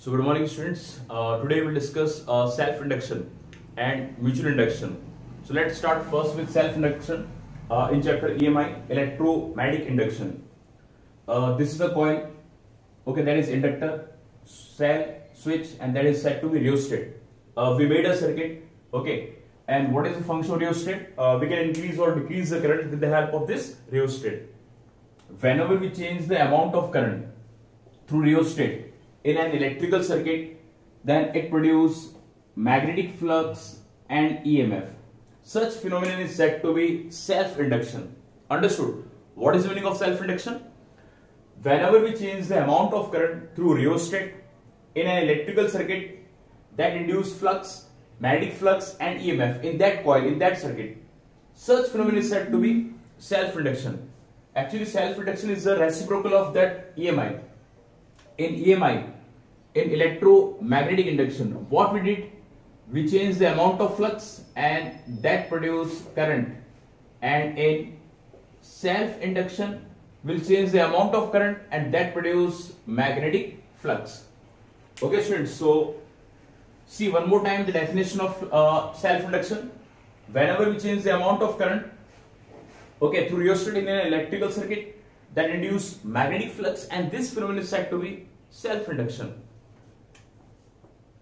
So good morning students. Today we'll discuss self-induction and mutual induction. So let's start first with self-induction in chapter EMI, electromagnetic induction. This is the coil, okay, that is inductor, cell, switch, and that is said to be rheostat. We made a circuit, okay, and what is the function of rheostat? We can increase or decrease the current with the help of this rheostat. Whenever we change the amount of current through rheostat in an electrical circuit, then it produces magnetic flux and EMF. Such phenomenon is said to be self-induction. Understood? What is the meaning of self-induction? Whenever we change the amount of current through rheostat in an electrical circuit, that induces flux, magnetic flux and EMF in that coil, in that circuit. Such phenomenon is said to be self-induction. Actually, self-induction is the reciprocal of that EMI. In EMI, in electromagnetic induction, what we did, we changed the amount of flux and that produced current, and in self-induction we'll change the amount of current and that produce magnetic flux. Okay students, so see one more time the definition of self-induction. Whenever we change the amount of current, okay, through rheostat in an electrical circuit, that induce magnetic flux, and this phenomenon is said to be self-induction.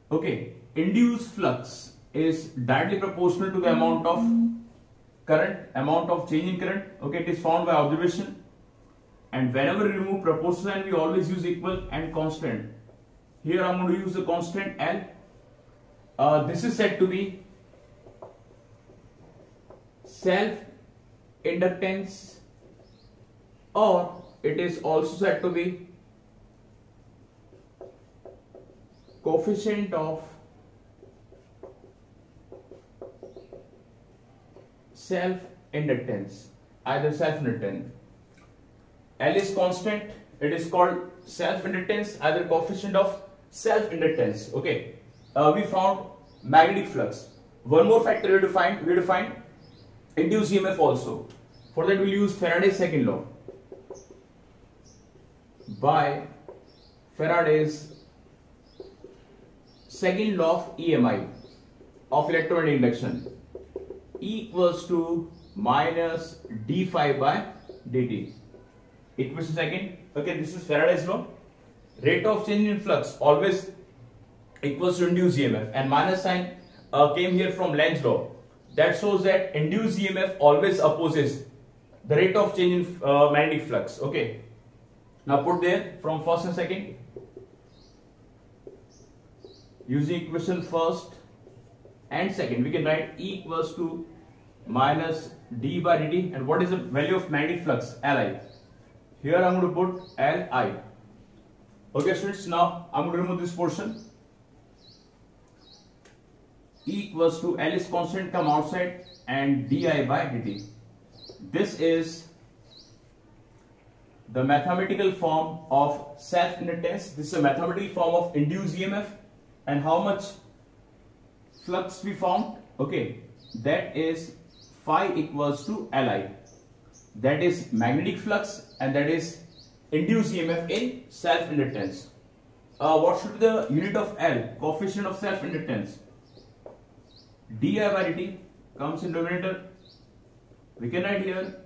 Okay, induced flux is directly proportional to the amount of current, amount of change in current. Okay, it is found by observation, and whenever we remove proportional sign, we always use equal and constant. Here I am going to use the constant L. This is said to be self-inductance, or it is also said to be coefficient of self-inductance, either self-inductance. L is constant, it is called self-inductance, either coefficient of self-inductance. Okay, we found magnetic flux. One more factor we have to find induced EMF also. For that we will use Faraday's second law. By Faraday's second law of EMI, of electromagnetic induction, E equals to minus d phi by dt. Equation second. Okay, this is Faraday's law. Rate of change in flux always equals to induced EMF, and minus sign came here from Lenz's law. That shows that induced EMF always opposes the rate of change in magnetic flux. Okay, now put there from first and second. Using equation first and second, we can write E equals to minus d by dt, and what is the value of magnetic flux? Li. Here I am going to put Li. Okay students, now I am going to remove this portion. E equals to L is constant, come outside, and di by dt. This is the mathematical form of self-inductance. This is a mathematical form of induced EMF. And how much flux we found? Okay, that is phi equals to Li. That is magnetic flux, and that is induced EMF in self-inductance. What should be the unit of L? Coefficient of self-inductance. Di by dt comes in denominator. We can write here.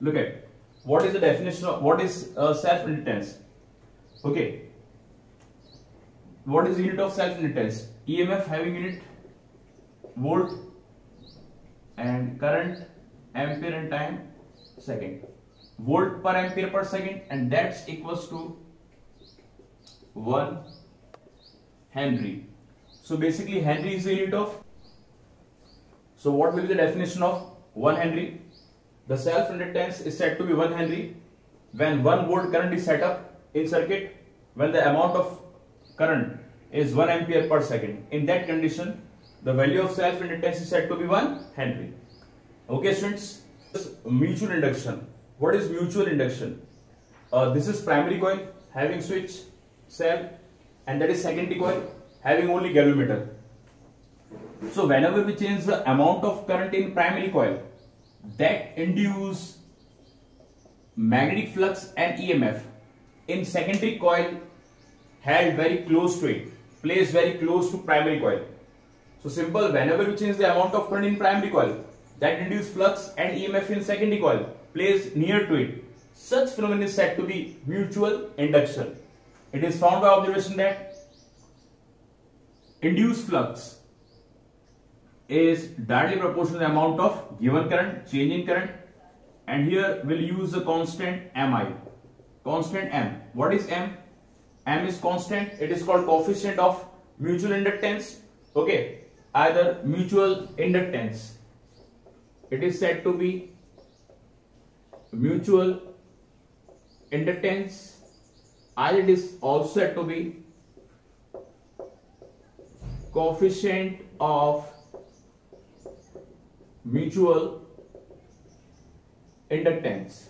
Look at what is the definition of what is self-inductance. Okay. What is the unit of self-inductance? EMF having unit volt, and current ampere, and time second. Volt per ampere per second, and that's equals to 1 Henry. So basically Henry is the unit of. So what will be the definition of 1 Henry? The self-inductance is said to be 1 Henry when 1 volt current is set up in circuit, when the amount of current is 1 ampere per second. In that condition, the value of self-inductance is said to be 1 Henry. Okay students, mutual induction. What is mutual induction? This is primary coil having switch, cell, and that is secondary coil having only galvanometer. So whenever we change the amount of current in primary coil, that induce magnetic flux and EMF. In secondary coil, held very close to it, placed very close to primary coil. So simple, whenever you change the amount of current in primary coil, that induced flux and EMF in secondary coil placed near to it, such phenomenon is said to be mutual induction. It is found by observation that induced flux is directly proportional to the amount of given current, change in current, and here we'll use the constant Mi. Constant M. What is M? M is constant. It is called coefficient of mutual inductance. Okay, either mutual inductance. It is said to be mutual inductance. Either it is also said to be coefficient of mutual inductance.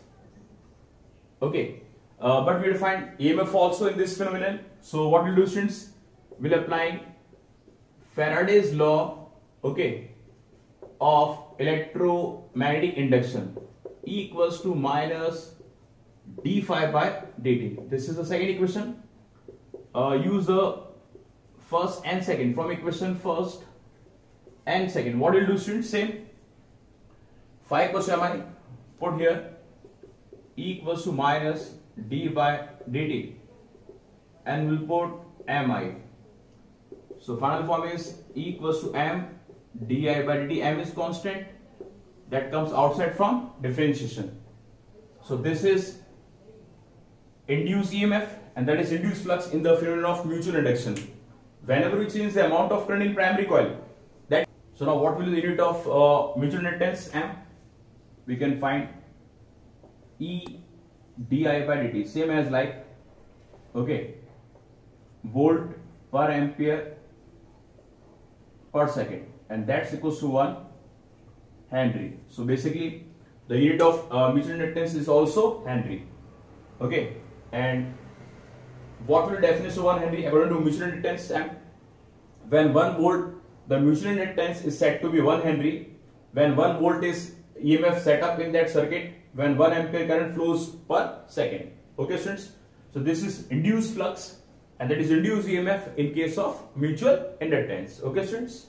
Okay, but we will find EMF also in this phenomenon. So what we'll do, students, we'll apply Faraday's law, okay, of electromagnetic induction, E equals to minus d phi by dt. This is the second equation. Use the first and second from equation first and second. What will do, students? Same. Phi equals to Mi. Put here E equals to minus d by dt, and we'll put Mi. So final form is E equals to m di by dt. M is constant that comes outside from differentiation. So this is induced EMF, and that is induced flux in the phenomenon of mutual induction. Whenever we change the amount of current in primary coil, that, so now what will be the unit of mutual inductance? M. We can find E di by dt, same as like, okay, volt per ampere per second, and that's equals to 1 Henry. So basically the unit of mutual inductance is also Henry. Okay, and what will the definition of 1 Henry according to mutual inductance? And when 1 volt, the mutual inductance is said to be 1 Henry when 1 volt is EMF set up in that circuit, when 1 ampere current flows per second. Okay, students, so this is induced flux, and that is induced EMF in case of mutual inductance. Okay, students.